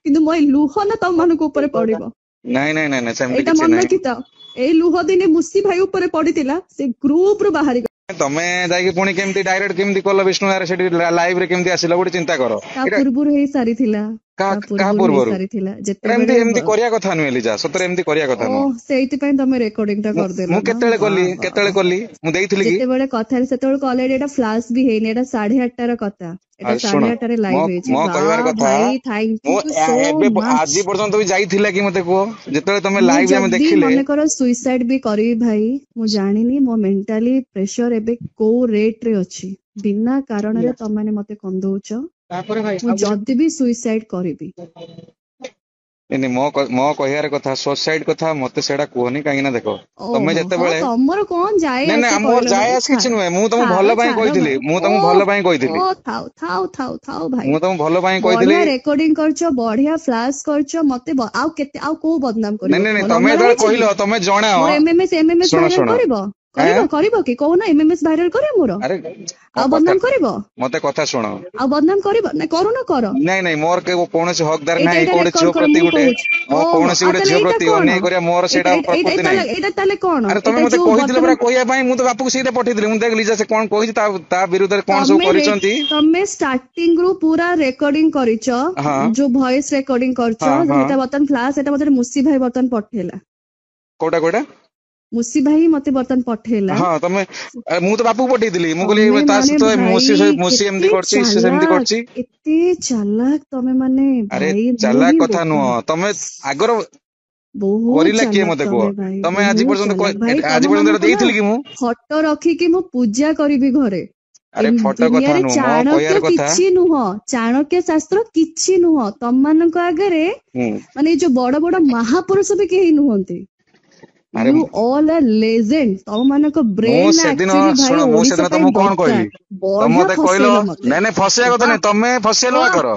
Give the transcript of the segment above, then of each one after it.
କିନ୍ତୁ ମୋ ଏଇ ଲୁହ ନା ତମ ମାନଙ୍କ ଉପରେ ପଡିବ। ନାଇଁ ନାଇଁ ନାଇଁ ନାଇଁ ସେମିତି ଏଇଟା କିଛି ମନେ ନାହିଁ। ରଖିଥାଅ, ଏଇ ଲୁହ ଦିନେ ମୁସି ଭାଇ ଉପରେ ପଡିଥିଲା, ସେ ଗ୍ରୁପ ରୁ ବାହାରି ତମେ ଯାଇକି ପୁଣି କେମିତି ଡାଇରେକ୍ଟ କେମିତି କଲ ବିଷ୍ଣୁ ଆରେ ସେଠି ଲାଇଭ ରେ କେମିତି ଆସିଲ ଗୋଟେ ଚିନ୍ତା କର। ତା ଏଇଟା ପୂର୍ବରୁ ହେଇ ସାରିଥିଲା, ତା କାହା ପୂର୍ବରୁ ହେଇ ପୂର୍ବରୁ ସାରିଥିଲା ଏଇଟା ଏମିତି ଯେତେବେଳେ ଏମିତି କରିବା କଥା ନୁହେଁ ଲିଜା, ସତରେ ଏମିତି କରିବା କଥା ନୁହଁ। ସେଇଥିପାଇଁ ତମେ ରେକର୍ଡିଂ ଟା କରିଦେଲ ମୁଁ ନା। କେତେବେଳେ ବା କଲି ବା କେତେବେଳେ ବା। କଲି ମୁଁ ଦେଇଥିଲି କି? ଯେତେବେଳେ କଥା ସେତେବେଳେ ଅଲରେଡି ଏଟା ଫ୍ଲାଶ ବି ହେଇନି, ଏଟା 8:30 ର କଥା, ଏଟା ଶୁଣ 8:30 ଲାଇଭ ହେଇଛି। ମୋ ବା କହିବାର କଥା, ଭାଇ ଥ୍ୟାଙ୍କ ମୁଁ ୟୁ ସୋ ଏବେ ମଚ୍। ଆଜି ପର୍ଯ୍ୟନ୍ତ ବି ଯାଇଥିଲା କି ମତେ କୁହ, ଯେତେବେଳେ ତମେ ମୁଁ ଲାଇଭ ଆମେ ଯଦି ଦେଖିଲେ। ମନେକର ସୁଇସାଇଡ ବି କରିବି ଭାଇ, ମୁଁ ଜାଣିନି ମୋ ମେଣ୍ଟାଲି ପ୍ରେସର ଏବେ କୋଉ ରେଟ ରେ ଅଛି। ବିନା କାରଣରେ ତମାନେ ମତେ କନ୍ଦଉଛ, ମୁଁ ଯଦି ବି ସୁଇସାଇଡ କରିବି। ମୋ କହିବାର କଥା ସୁସାଇଡ କଥା ମତେ ସେଇଟା କୁହନି, କାହିଁକି ନା ଦେଖ ତମେ ଓହୋ ହଁ, ଯେତେବେଳେ ତମର କଣ ଯାଏ ନାଇଁ ଆସେ ନାଇଁ ମୋର କହିଲ ଯାଏ ଭାଇ, ଆସ କିଛି ଛାଡ ନୁହେଁ, ମୁଁ ତମକୁ ଛାଡ ଭଲ ପାଇଁ ଛାଡ କହିଥିଲି, ଭାଇ। ମୁଁ ତମକୁ ଭଲ ପାଇଁ କହିଥିଲି, ଥାଉ ଥାଉ ଥାଉ ଥାଉ ଭାଇ। ମୁଁ ତମକୁ ଭଲ ପାଇଁ କହିଥିଲି। ବଢିଆ ରେକର୍ଡିଂ କରିଛ, ବଢିଆ ଫ୍ଲାଶ କରିଛ, ମତେ ଆଉ କେତେ ଆଉ କୋଉ ବଦନାମ ନାଇଁ କରିବ ନାଇଁ କୁହ? ନାଇଁ ତମେ ଲଙ୍ଗଳା ଯେତେବେଳେ ହେଇଛି କି କହିଲ ତମେ ଜଣାଅ। ମୋର? ଏମଏମଏସ୍ ଶୁଣ ଭାଇରାଲ ଶୁଣ କରିବ ଆଁ କରିବ କି କହୁନ? ଏମଏମଏସ୍ ଭାଇରାଲ କରିବ ମୋର? ଆରେ ଆଉ କଥା ବଦନାମ କରିବ? ମତେ କଥା ଶୁଣ। ଆଉ ବଦନାମ କରିବ ନା? କରୁନ କର। ନାଇଁ ନାଇଁ ମୋର କୌଣସି ହକଦାର ଏଇଟା ନାହିଁ ଏଇଟା କୋଉଟେ ରେକର୍ଡ ଝିଅ କର, ପ୍ରତି ମୁଁ ଗୋଟେ କହୁଛି। ମୋ ଓହୋ, କୌଣସି ଆଉ ଗୋଟେ ତାହେଲେ ଝିଅ ଏଇଟା ପ୍ରତି କଣ? ଅନ୍ୟାୟ କରିବା ମୋର ସେଇଟା ପ୍ରକୃତି ନାହିଁ। ଏଇଟା ତାହେଲେ କଣ? ଆରେ ତମେ ଏଇଟା ମତେ ଯୋଉ କହିଥିଲେ ବର୍ତ୍ତମାନ ପରା କହିବା ପାଇଁ, ମୁଁ ତ ବାପୁକୁ ସେଇଟା ପଠେଇଥିଲି, ମୁଁ ଦେଖିଲି ସେ କଣ କହିଛି ତା ବିରୁଦ୍ଧରେ କଣ ସବୁ କରିଛନ୍ତି। ତମେ ଷ୍ଟାର୍ଟିଂ ରୁ ପୁରା ରେକର୍ଡିଂ କରିଛ, ହଁ ଯୋଉ ଭଏସ ରେକର୍ଡିଂ କରିଛ, ହଁ ହଁ ସେଇଟା ବର୍ତ୍ତମାନ ଫ୍ଲାଶ, ସେଇଟା ମତେ ମୁସି ଭାଇ ବର୍ତ୍ତମାନ ପଠେଇଲା। କୋଉଟା ମୁସି ଭାଇ ମତେ ବର୍ତ୍ତମାନ ପଠେଇଲା। ହଁ ତମେ ମୁଁ ତ ବାପୁକୁ ପଠେଇଥିଲି, ମୁଁ ତମେ କହିଲି ତା ମାନେ ସହିତ ଭାଇ ମୁସି ଏମିତି କେତେ କରୁଛି ସେ ସେମିତି ଚାଲାକ, କରୁଛି। ଏତେ ଚାଲାକ ତମେ ମାନେ ଆରେ ଭାଇ, ମୁଁ ଚାଲାକ ହିଁ କଥା ବୋକା। ନୁହଁ, ତମେ ଆଗର ବହୁତ କରିଲା କିଏ ଚାଲାକ ମତେ କୁହ? ତମେ ଭାଇ, ତମେ ଆଜି ବହୁତ ପର୍ଯ୍ୟନ୍ତ ଚାଲାକ ଭାଇ। ଆଜି ତମ ପର୍ଯ୍ୟନ୍ତ ଏଟା ମାନଙ୍କୁ ନା ଦେଇଥିଲି କି ମୁଁ? ଫଟୋ ରଖିକି ମୁଁ ପୂଜା କରିବି ଘରେ। ଆରେ ଏଇ ଫଟୋ କଥା ଦୁନିଆରେ ନୁହଁ ମୋ ଚାଣକ୍ୟ କହିବାର କଥା। କିଛି ନୁହଁ, ଚାଣକ୍ୟ ଶାସ୍ତ୍ର କିଛି ନୁହଁ ତମମାନଙ୍କ ଆଗରେ। ହୁଁ ମାନେ ଏଇ ଯୋଉ ବଡ ବଡ ମହାପୁରୁଷ ବି କେହି ନୁହନ୍ତି। ଆରେ ୟୁ ଅଲ୍ ଆର୍ ଲେଜେଣ୍ଡ। ତମ ମାନଙ୍କ ମୁଁ ବ୍ରେନ ସେଦିନ ଆକ୍ଚୁଆଲି ଭାଇ ଶୁଣ, ମୁଁ ଓଡିଶା ସେଦିନ ପାଇଁ ତମକୁ କଣ ଦରକାର। କହିଲି? ତମେ ବଢିଆ ମତେ କହିଲ ଫସେଇଲ ମତେ। ନାଇଁ ନାଇଁ ଫସେଇବା କଥା ବାଃ ନାଇଁ, ତମେ ଫସେଇଲ ବାଃ, ଆଗର,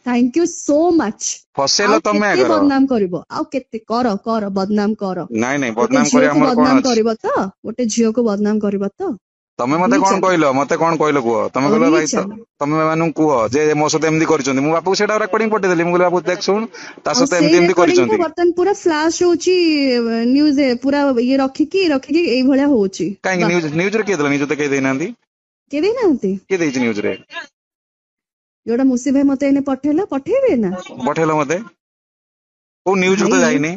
ଥ୍ୟାଙ୍କ ୟୁ ସୋ ମଚ୍। ଫସେଇଲ ଆଉ ତମେ କେତେ ଆଗର। ବଦନାମ କରିବ? ଆଉ କେତେ କର ବଦନାମ କର। ନାଇଁ ନାଇଁ ଗୋଟେ ବଦନାମ କରିବା ଝିଅକୁ ଆମର କଣ ବଦନାମ ଅଛି? କରିବ ତ? ଗୋଟେ ଝିଅକୁ ବଦନାମ କରିବ ତ? ତମେ ମତେ ଭାରି କଣ ଚାଲାକ, କହିଲ? ମତେ କଣ କହିଲ କୁହ? ତମେ କହିଲ ଭାରି ଭାଇ ଚାଲାକ। ତମେ ଏମାନଙ୍କୁ କୁହ ଯେ ମୋ ସହିତ ଏମିତି କରିଛନ୍ତି। ମୁଁ ବାପୁକୁ ସେଇଟା ରେକର୍ଡିଂ ପଠେଇଦେଲି, ମୁଁ କହିଲି ବାପୁ ଦେଖ ଶୁଣ ତା ଆଉ ସହିତ ସେଇ ଏମିତି ଏମିତି ରେକର୍ଡିଂ ଟା କରିଛନ୍ତି। ବର୍ତ୍ତମାନ ପୁରା ଫ୍ଲାଶ ହଉଛି ନ୍ୟୁଜ, ପୁରା ଇଏ ରଖିକି ଏଇଭଳିଆ ହଉଛି। କାହିଁକି ବାଃ, ନ୍ୟୁଜରେ କିଏ ଦେଲା? ନ୍ୟୁଜ ତ କେହି ଦେଇନାହାନ୍ତି। କିଏ ଦେଇନାହାନ୍ତି? କିଏ ଦେଇଛି ନ୍ୟୁଜରେ? ଯୋଉଟା ମୁସି ଭାଇ ମତେ ଏଇନେ ପଠେଇଲା, ପଠେଇବେ ନା ପଠେଇଲ ମତେ, କୋଉ ନ୍ୟୁଜରେ ତ ଭାଇ? ଯାଇନି।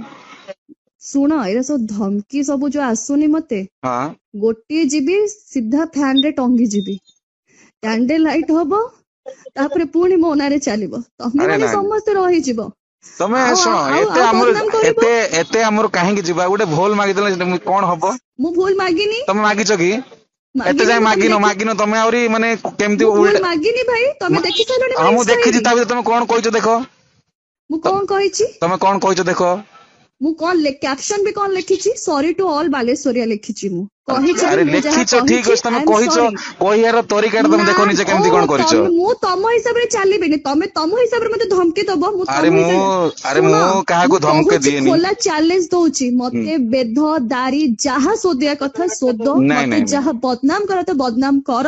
ଶୁଣ, ଏଇଟା ସବୁ ଧମକି ସବୁ ଯୋଉ ଆସୁନି ମତେ, ହଁ ଗୋଟିଏ ଯିବି ସିଧା ଫ୍ୟାନ ରେ ଟଙ୍ଗି ଯିବି, କ୍ୟାଣ୍ଡେଲ ଲାଇଟ ହବ, ତାପରେ ପୁଣି ମୋ ନାଁରେ ଚାଲିବ, ତମେ ଆରେ ମାନେ ନାଇଁ ସମସ୍ତେ ରହିଯିବ। ତମେ ଆଉ ଶୁଣ, ଆଉ ଆଉ ଏତେ ଆଉ ଆମର ବଦନାମ କରିବ। ଏତେ ଆମର କାହିଁକି ଯିବା? ଗୋଟେ ଭୁଲ ମାଗିଦେଲେ କଣ ହବ? ମୁଁ ଭୁଲ ମାଗିନି, ତମେ ମାଗିଛ କି? ଏତେ ମାଗିନି ଯାଏ ମୁଁ। ତମେ ଦେଖି, ମାଗିନ ତମେ ଆହୁରି ମାନେ କେମିତି ମୁଁ ଭୁଲ ଉଲଟା। ମାଗିନି ଭାଇ, ତମେ ଦେଖି ସାରିଲଣି ମୋ ହଁ ମୁଁ ଇନଷ୍ଟା ଦେଖିଛି, ଆଇଡି। ତା ଭିତରେ ତମେ କଣ କହିଛ ଦେଖ। ମୁଁ କଣ କହିଛି? ତମେ କଣ କହିଛ ଦେଖ। ମୁଁ କଣ କ୍ୟାପସନ ବି କଣ ଲେଖିଛି? ସରି ଟୁ ଅଲ ବାଲେଶ୍ୱରିଆ ଲେଖିଛି। ମୁଁ କହିଛି ବି, ଆରେ ମୁଁ ଯାହା ଲେଖିଛ ଠିକ କହିଛି ଅଛି, ତମେ ଆଇ ଏମ କହିଛ, ସରି। କହିବାର ତରିକାଟା ତମେ ନା, ଦେଖ ନିଜେ କେମିତି ଓହୋ, କଣ କରିଛ। ମୁଁ ତମ ହିସାବରେ ଚାଲିବିନି। ତମେ ତମ ହିସାବରେ ମତେ ଧମକି ଦବ, ମୁଁ ତମ ହିସାବରେ। ଆରେ ଶୁଣ, ମୁଁ କାହାକୁ ମୁଁ ଧମକ କହୁଛି, ଦିଏନି। ଖୋଲା ଚ୍ୟାଲେଞ୍ଜ ଦଉଛି, ହୁଁ ମତେ ବେଧ ଦାରି ଯାହା ଶୋଧିବା କଥା ଶୋଧ, ନାଇଁ ମତେ ନାଇଁ ନାଇଁ ଯାହା ବଦନାମ କର ତ ବଦନାମ କର,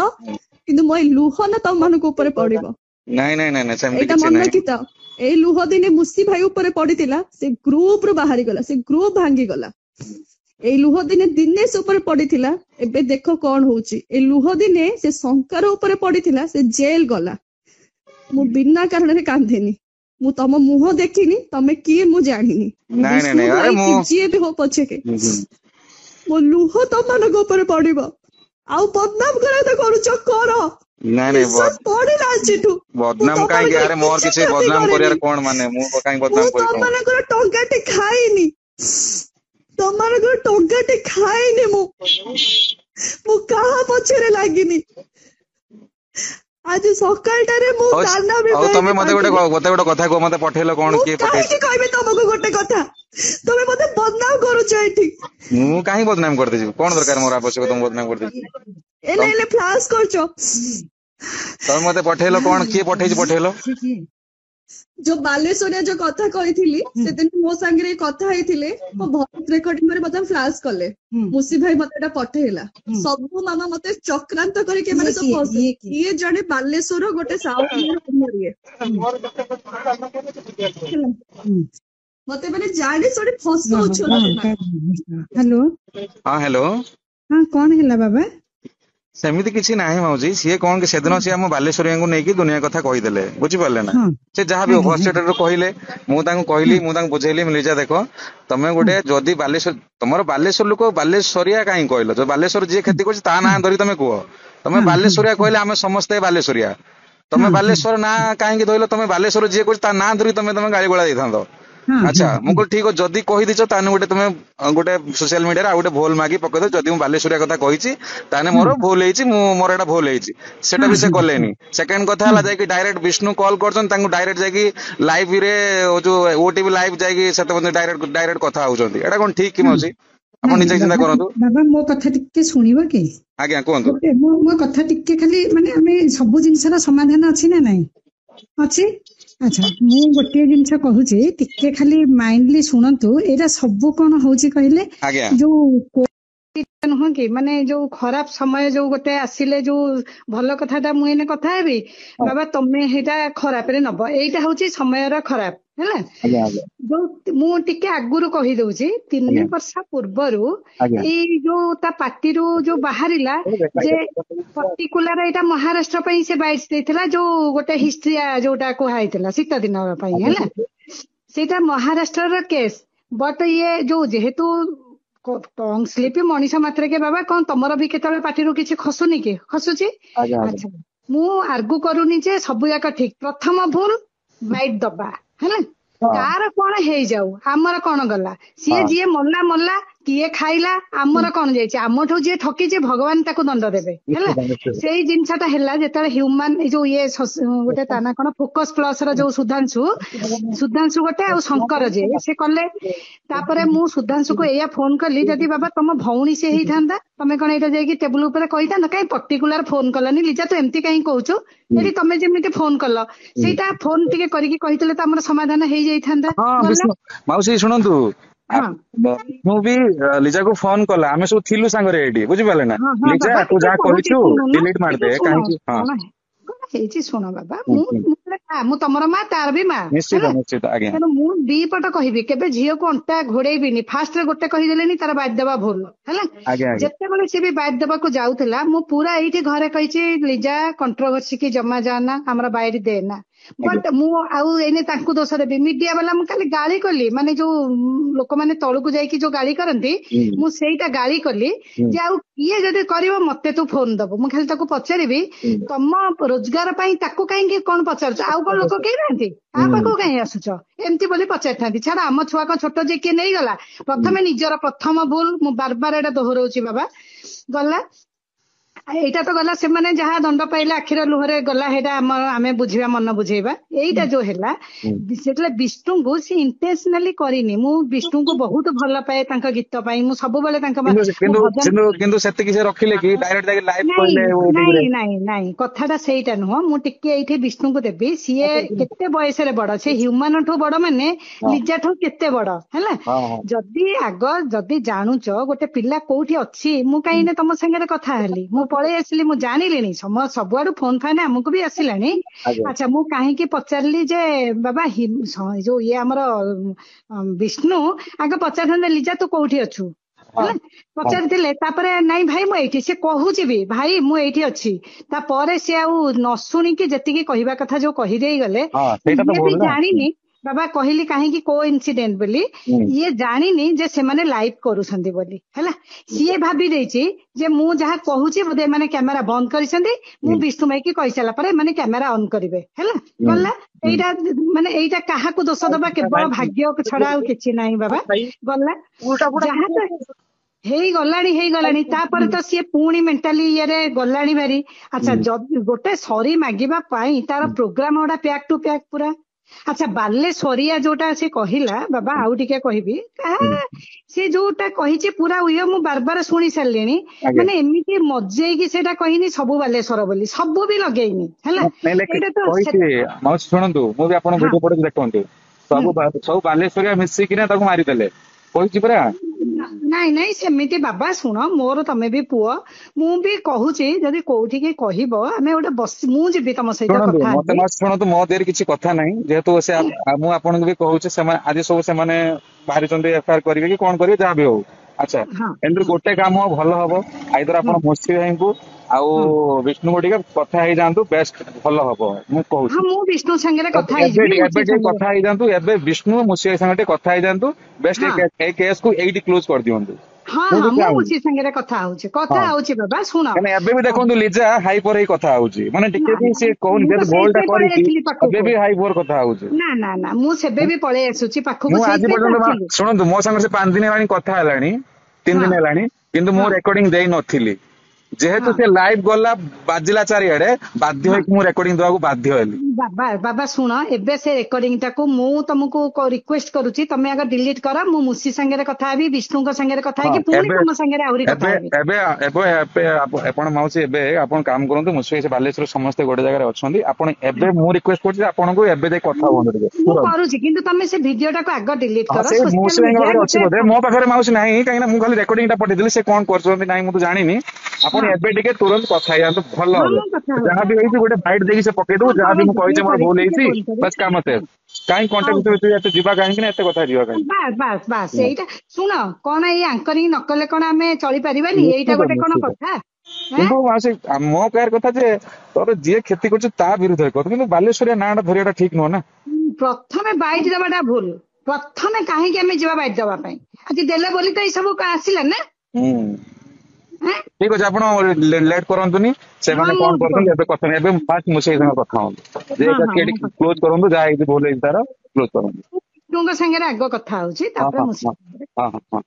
କିନ୍ତୁ ମୋ ଏଇ ଲୁହ ନା ତମ ମାନଙ୍କ ଉପରେ ପଡିବ। ନାଇଁ ନାଇଁ ନାଇଁ ନାଇଁ ସେମିତି ଏଇଟା କିଛି ମନେ ନାହିଁ। ରଖିଥାଅ, ଏଇ ଲୁହ ଦିନେ ମୁସି ଭାଇ ଉପରେ ପଡିଥିଲା, ସେ ଗ୍ରୁପ ରୁ ବାହାରିଗଲା, ସେ ଗ୍ରୁପ ଭାଙ୍ଗିଗଲା। ଏଇ ଲୁହ ଦିନେ ଦିନେଶ ଉପରେ ପଡିଥିଲା, ଏବେ ଦେଖ କଣ ହଉଛି। ଏଇ ଲୁହ ଦିନେ ସେ ଶଙ୍କାର ଉପରେ ପଡିଥିଲା, ସେ ଜେଲ ଗଲା। ମୁଁ ବିନା କାରଣରେ କାନ୍ଦିନି। ମୁଁ ତମ ମୁହଁ ଦେଖିନି, ତମେ କିଏ ମୁଁ ଜାଣିନି। ନାଇଁ ନାଇଁ ବିଷ୍ଣୁ ନାଇଁ ଆରେ ଭାଇ ମୁଁ କି ଯିଏ ବି ହଉ ପଛକେ, ମୋ ଲୁହ ତମମାନଙ୍କ ଉପରେ ପଡିବ। ଆଉ ବଦନାମ କରିବା ତ କରୁଛ କର, ନାଇଁ ନାଇଁ ବିଶ୍ୱାସ ପଡିଲା ଆଜିଠୁ। ମୁଁ ବଦନାମ କାହିଁକି? ତମମାନଙ୍କର ଆରେ ମୋର କିଛି କିଛି କ୍ଷତି ବଦନାମ କରିନି। କରିବାର କଣ ମାନେ? ମୁଁ କାହିଁକି ମୁଁ ବଦନାମ କରିବି ତମକୁ? ତମମାନଙ୍କର ଟଙ୍କାଟେ ଖାଇନି, ତମମାନଙ୍କର ଟଙ୍କାଟେ ଖାଇନି ମୁଁ କାହା ପଛରେ ଲାଗିନି। ଆଜି ସକାଳଟାରେ ମୁଁ ହଉ କାନ୍ନା ବି ହଉ ତମେ ଦେଇକି ମତେ ମାଗିଲି। ଗୋଟେ କଥା କୁହ, ମତେ ପଠେଇଲ କଣ, ମୁଁ କିଏ ପଠେଇଛି? କାହିଁକି କହିବି ତମକୁ ଗୋଟେ କଥା? ତମେ ମତେ ବଦନାମ କରୁଛ ଏଠି। ମୁଁ କାହିଁ ବଦନାମ କରିଦେଇଛି? କଣ ଦରକାର ମୋର ଆବଶ୍ୟକ ତମକୁ ବଦନାମ କରିଦେଇଛି? ଏଲେ ଫ୍ଲାସ କରୁଛ। ତମେ ମତେ ପଠେଇଲ କଣ? କିଏ ପଠେଇଛି ପଠେଇଲ? जो बालेश्वरिया जो कथा कही से मो सांगे कथा होइथिले मो वॉइस रिकॉर्डिंग रे मते फ्लैश कले मुसी भाई मते एटा पठेला सब मामा मते चक्रांत करके माने तो ये जने बालेश्वर गोटे साउथ ये मते माने जाने सोडे फसो छ। हेलो हाँ हेलो हाँ कौन है बाबा सेमिति किसी ना माउजी सी कौन कि सेदिन सी आम बालेश्वरिया को नहीं दुनिया कथा कहीदेले बुझिपारे ना से जहाँ भी फर्स्ट कहले मुझे कहली मुझे बुझेली लिजा देख तमें गोटे जदि बालेश्वर तुम बालेश्वर लोक बालेश्वरिया कहीं कहल जो बालेश्वर जी खेती कर ना धरी तुम कह तुम बालेश्वरिया कहले आम समस्ते बालेश्वरिया तुम बालेश्वर ना कहीं धरल तुम बालेश्वर जी कर ना धरी तुम तुम गाड़ी गोला देता अच्छा मुझे ठीक है जदि कहीदेच गोटे तुम गोटे सोशल मीडिया गोटे भोल मागी पकड़ जदि बालेश्वरिया कथा कही मोर भूल मोर एटा भूल सेटा भी से कलेनी सेकेंड कथा है जाकि डायरेक्ट विष्णु कॉल कर डायरेक्ट जाकि लाइव रे जो ओटीवी लाइव जाकि डायरेक्ट कथा होउछंती एटा कोन ठीक कि मौसी आपण निजे चिंता करंतु बाबा मो कथा टिके सुनिबो के आज्ञा कोंतु मो कथा टिके खाली माने हमें सब जिनसर समाधान अछि ना नहीं अछि। अच्छा मु गोटे जिनस कहूची टिके खाली माइंडली शुणु एटा सब कौन होची कहले जो नुह कि माने जो खराब समय जो गोटे आसिले जो भल कथाटा मुझे कथा हेबी बाबा तमें हेटा खराब रे नब एटा होची समय खराब है जो मु टिके आगुरु कही दउची 3 वर्ष पूर्वरु ए जो ता पार्टी रो जो बाहरिला जे पर्टिकुलर एटा महाराष्ट्र पई से बाइट्स देथिला जो गोटे हिस्ट्री जोटा को हाइतिला सीता दिन पई हैला सेटा महाराष्ट्र रो केस बट ये जो जेहेतु टंग स्लिप मनीष मात्र के बाबा कौन तमर भी केतले पार्टी रो किछि खसुनी के खसुची। अच्छा मु आर्गु करूनी जे सब जाक ठीक प्रथम भूल बाइट दबा है कार कौन हो जाऊ आमर कौन गला सी जी मल्ला मल्ला किए खाइला आमर कौन जाइए आमठू जी ठकी भगवान ताको दंड देवे से जिनसटा है जो ह्यूमान जो ये गोटे ताना कौन फोकस प्लस रो जो सुधांशु गोटे आ शंकर जे से कले तापरे मु सुधांशु को एया फोन कली जदि बाबा तुम भौणी से ही था तमें कौन यहाँ जाकि टेबुल उपर कही था कहीं पर्टिकुलर फोन कलानी लिजा तो एमती कहीं कहूचु यदि तुम जमी फोन कल सेटा फोन टिके करके कही तो आम समाधान हो जाता। मौसी शुणु मु भी लिजा को फोन कला आमे सब थिलु सांगरे एडी बुझि पाले ना लिजा तू जा कहिछु डिलीट मार दे काहे हां हेची सुन बाबा मु तमर मा तार भी मा निश्चित निश्चित आज्ञा मु दी पट कहबी केबे झियो को अंटा घोड़ेबिनी फास्ट रे गोटे कहि देलेनी तार बात देबा भूल हैला जत्ते बेले से भी बात देबा को जाउथला मु पूरा एठी घरे कहिची लिजा कंट्रोवर्सी की जमा जाना हमरा बाइरी देना बट मु आउ एने तांकु दोष देबी मीडिया वाला मु खाली गाली कली माने जो लोक माने तळु को जाई की जो गाली करंती मु सेईटा गाली कली जे आउ किए जदि करिवो मते तू फोन दबो मु खाली ताको पचारिबी तम रोजगार पई ताको काहे की कोन पचारछ आउ कोन लोक के रहंती आ पाको काहे आसुछ एमती बोली पचारथांती छाड़ा आम छुआ को छोट जे के नै गला प्रथमे निजर प्रथम भूल मु बार बार एटा दोहराउची बाबा गला एटा तो गला से माने जहाँ दंड पाइले आखिर लुहरे गला हेटा आमे बुझिबा मन बुझेबा एटा जो हैला सेटले विष्णु को से इंटेंशनली करिनी मु विष्णु को बहुत भल पाए तांका गीत पाई मु सब बेले तांका किंतु सेते किसे रखिले कि डायरेक्ट जाके लाइव कहले नहीं नहीं नहीं कथाटा सेटा नुह मु टिके एठी विष्णु को देबी सीए केते बयस रे बड़ से ह्यूमन ठो बड़ माने लिजा ठो केते बड़ हैला जदी आग जदी जानुच गोटे पिल्ला कोठी अछि मु काइने तम संगे कथा हली मु पळे आसली मु जानिलेनी सबुआडू फोन फान आमको भी आसिलानी। अच्छा मु कहीं पचारली जे बाबा जो ये आमर विष्णु आगे पचार लिजा तू कौटी अच्छु पचारि तापरे नाई भाई मु एठी से कहूची भी भाई मु एठी अच्छी तापरे से आउ न शुणिकी जेतिकी कहवा कथा जो कही देई गले भी जानिनी बाबा कहली कहीं को इनसीडेंट बोली ये जानिनी जे से माने लाइव करूछंती बोली हैला सीए भाभी देछि जे मु जहा कहूची बोधे माने कैमरा बंद करिसंती मु विष्णु भाई की कहि साला परे माने कैमरा ऑन करिवे हैला गल्ला एइटा माने एइटा काहा को दोष दबा केवल भाग्य छडा आ किछि नाही बाबा गल्ला जहा हेई गलानी तापर तो सी पुणी मेंटाली ये गलानी भारी। अच्छा गोटे सरी मागिबा पाई तार प्रोग्राम ओडा पैक टू पैक पूरा ଆଚ୍ଛା ବାଲେଶ୍ୱରିଆ ଯୋଉଟା ସେ କହିଲା ବାବା ଆଉ ଟିକେ କହିବି ସେ ଯୋଉଟା କହିଛି ପୁରା ମୁଁ ବାରବାର ଶୁଣି ସାରିଲିଣି ଆଜ୍ଞା ମାନେ ଏମିତି ମଜେଇକି ସେଇଟା କହିନି ସବୁ ବାଲେଶ୍ୱର ବୋଲି ସବୁ ବି ଲଗେଇନି ହେଲା ଏଇଟା ତ କହିଛି ମାଉସୀ ଶୁଣନ୍ତୁ ମୁଁ ବି ଆପଣଙ୍କ ହଁ ଭିଡିଓ ପଢିକି ଦେଖନ୍ତୁ ସବୁ ବାଲେଶ୍ୱରିଆ ମିଶିକିନା ତାକୁ ମାରିଦେଲେ କହିଛି ପରା। ନାଇଁ ନାଇଁ ସେମିତି ବାବା ଶୁଣ ମୋର ତମେ ବି ପୁଅ ମୁଁ ବି କହୁଛି ଯଦି କୋଉଠିକି କହିବ ଆମେ ଗୋଟେ ମୁଁ ଯିବି ତମ ସହିତ ଶୁଣନ୍ତୁ କଥା ମତେ ହେବି। ଶୁଣନ୍ତୁ ମୋ ଦେହରେ କିଛି କଥା ନାହିଁ ଯେହେତୁ ସେ ମୁଁ ଆପଣଙ୍କୁ ବି କହୁଛି ସେମାନେ ଆଜି ସବୁ ସେମାନେ ବାହାରିଛନ୍ତି ଏଫଆଇଆର କରିବେ କି କଣ କରିବେ ଯାହା ବି ହଉ। ଆଚ୍ଛା ହଁ ଏମିତି ହଁ ଗୋଟେ କାମ ଭଲ ହବ ଆଇଦର ଆପଣ ହଁ ମୁସି ଭାଇଙ୍କୁ ଆଉ ହଁ ବିଷ୍ଣୁଙ୍କୁ ଟିକେ କଥା ହେଇଯାଆନ୍ତୁ ବେଷ୍ଟ ଭଲ ହବ ମୁଁ କହୁଛି। ହଁ ମୁଁ ବିଷ୍ଣୁ ସାଙ୍ଗରେ କଥା ଏବେ ହେଇଯିବି ଏବେ ମୁଚି ଟିକେ ସାଙ୍ଗରେ କଥା ହେଇଯାଆନ୍ତୁ ଏବେ ବିଷ୍ଣୁ ମୁସି ଭାଇ ସାଙ୍ଗେ ଟିକେ କଥା ହେଇଯାଆନ୍ତୁ ବେଷ୍ଟ ହଁ ଏଇ କେସ୍ କୁ ଏଇଠି କ୍ଲୋଜ କରିଦିଅନ୍ତୁ। ହଁ ମୁଁ ହଁ ବି ମୁଁ ଚାହୁଁନି ମୁଚି ସାଙ୍ଗରେ କଥା ହଁ ହଉଛି ବାବା ଶୁଣ କାହିଁକିନା ଏବେ ବି ଦେଖନ୍ତୁ ଲିଜା ହାଇପର ହେଇ କଥା ହଉଛି ମାନେ ଟିକେ ନା ବି ନା ସିଏ କହୁନି ମୁଁ ତ ଯେହେତୁ ଭୁଲ ଟା ସେଇଥିପାଇଁ ପଳେଇ କରିଛି ଆସିଲି ଏବେ ପାଖକୁ ବି ହାଇପର କଥା ହଉଛି। ନା ନା ନା ମୁଁ ସେବେ ବି ପଳେଇ ଆସୁଛି ପାଖକୁ ମୁଁ ଆଜି ସେଇଥିପାଇଁ ତ ପର୍ଯ୍ୟନ୍ତ ଆସିଲି ଶୁଣନ୍ତୁ ମୋ ସାଙ୍ଗରେ ସେ 5 ଦିନ ହେଲାଣି କଥା ହେଲାଣି 3 ହଁ ଦିନ ହେଲାଣି କିନ୍ତୁ ମୁଁ ହଁ ରେକର୍ଡିଂ ଦେଇ ନଥିଲି ଯେହେତୁ ହଁ ସେ ଲାଇଭ ଗଲା ବାଜିଲା ଚାରିଆଡେ ବାଧ୍ୟ ହଁ ହେଇକି ମୁଁ ରେକର୍ଡିଂ ଦେବାକୁ ବାଧ୍ୟ ହେଲି। ବାବା ବାବା ଶୁଣ ଏବେ ସେ ରେକର୍ଡିଂ ଟାକୁ ମୁଁ ତମକୁ ରିକ୍ୱେଷ୍ଟ କରୁଛି ତମେ ଆଗ ଡିଲିଟ କର ମୁଁ ମୁସି ସାଙ୍ଗରେ କଥା ହେବି ବିଷ୍ଣୁଙ୍କ ସାଙ୍ଗରେ କଥା ହଁ ହେଇକି ପୁଣି ଏବେ ତମ ସାଙ୍ଗରେ ଆହୁରି କଥା ଏବେ ହେବି ଏବେ ଏବେ ଏବେ ଆପଣ ମାଉସୀ ଏବେ ଆପଣ କାମ କରନ୍ତୁ ମୁସି ଭାଇ ବାଲେଶ୍ୱର ସମସ୍ତେ ଗୋଟେ ଜାଗାରେ ଅଛନ୍ତି ଆପଣ ଏବେ ମୁଁ ରିକ୍ୱେଷ୍ଟ କରୁଛି ଆପଣଙ୍କୁ ଏବେ ଯାଇ କଥା ମୁଁ ହୁଅନ୍ତୁ ଟିକେ ମୁଁ ତୁରନ୍ତ। କରୁଛି କିନ୍ତୁ ତମେ ସେ ଭିଡିଓ ଟାକୁ ଆଗ ଡିଲିଟ ହଁ କର ସେ ସୋସିଆଲ ମୁସି ଭାଇଙ୍କ ମିଡିଆ ପାଖରେ ଅଛି ଗୋଟେ ବୋଧେ ମୋ ପାଖରେ ମାଉସୀ ନାହିଁ କାହିଁକିନା ମୁଁ ଖାଲି ରେକର୍ଡିଂ ଟା ପଠେଇଥିଲି ସେ କଣ କରୁଛନ୍ତି ନାହିଁ ମୁଁ ତ ଜାଣିନି ଆପଣ ହଁ ଏବେ ଟିକେ ତୁରନ୍ତ କଥା ହେଇଯାଆନ୍ତୁ ଭଲ ହଁ ହବ। ମୁଁ କଥା ଯାହା ହଉଛି ବି ହେଇଛି ଗୋଟେ ଫାଇଟ୍ ଦେଇକି ସେ ପକେଇ ଦବୁ ହଁ ଯାହା ବି ମୁଁ କରନ୍ତୁ କହିଛି ଟିକେ ମୋର ଭୁଲ କରିକି ଟିକେ ହେଇଛି ଫୋନ କରିବେ ବାସ୍ କାମ ଶେଷ। ହଁ କାହିଁ ହଉ କଣ୍ଟାକ୍ଟ ଭିତରେ ଏତେ ଯିବା କାହିଁକି ନା ଏତେ କଥା ଯିବା କାହିଁକି। ବାସ୍ ବାସ୍ ବାସ୍ ଏଇଟା ଶୁଣ କଣ ଏଇ ଆଙ୍କରିଂ ନ କଲେ କଣ ଆମେ ଚଳିପାରିବାନି ଏଇଟା ନିଶ୍ଚିତ ଗୋଟେ କଣ ନିଶ୍ଚିତ କଥା କିନ୍ତୁ ମାଉସୀ ମୋ କହିବାର କଥା ଯେ ତୋର ଯିଏ କ୍ଷତି କରୁଛି ତା ବିରୁଦ୍ଧରେ କର କିନ୍ତୁ ବାଲେଶ୍ୱରିଆ ନାଁ ଟା ଧରିବାଟା ଠିକ ନୁହଁ ନା। ପ୍ରଥମେ ବାଇଟ ଦେବାଟା ଭୁଲ ପ୍ରଥମେ କାହିଁକି ଆମେ ଯିବା ବାଇଟ ଦେବା ପାଇଁ ଆଜି ଦେଲେ ବୋଲି ତ ଏଇ ସବୁ ଆସିଲା ନା ହୁଁ ଆଁ? ଠିକ ଅଛି ଆପଣ ଲେଟ୍ କରନ୍ତୁନି ହଁ ସେମାନେ ମୁଁ କଣ କରୁଛନ୍ତି ଏବେ କରୁଛି କଥା ଏବେ ଫାଷ୍ଟ ମୁସି ଭାଇ ସାଙ୍ଗେ କଥା ହୁଅନ୍ତୁ ଯେ ହଁ ଏଇଟା ହଁ କିଏ ମୁଁ କ୍ଲୋଜ କରନ୍ତୁ ଯାହା ହେଇଛି ଭୁଲ ହେଇଛି ତାର କ୍ଲୋଜ କରନ୍ତୁ। ବିଷ୍ଣୁଙ୍କ ସାଙ୍ଗରେ ଆଗ କଥା ହଉଛି ହଁ ତାପରେ ହଁ ମୁଁ ହଁ ହଁ ହଁ ହଁ।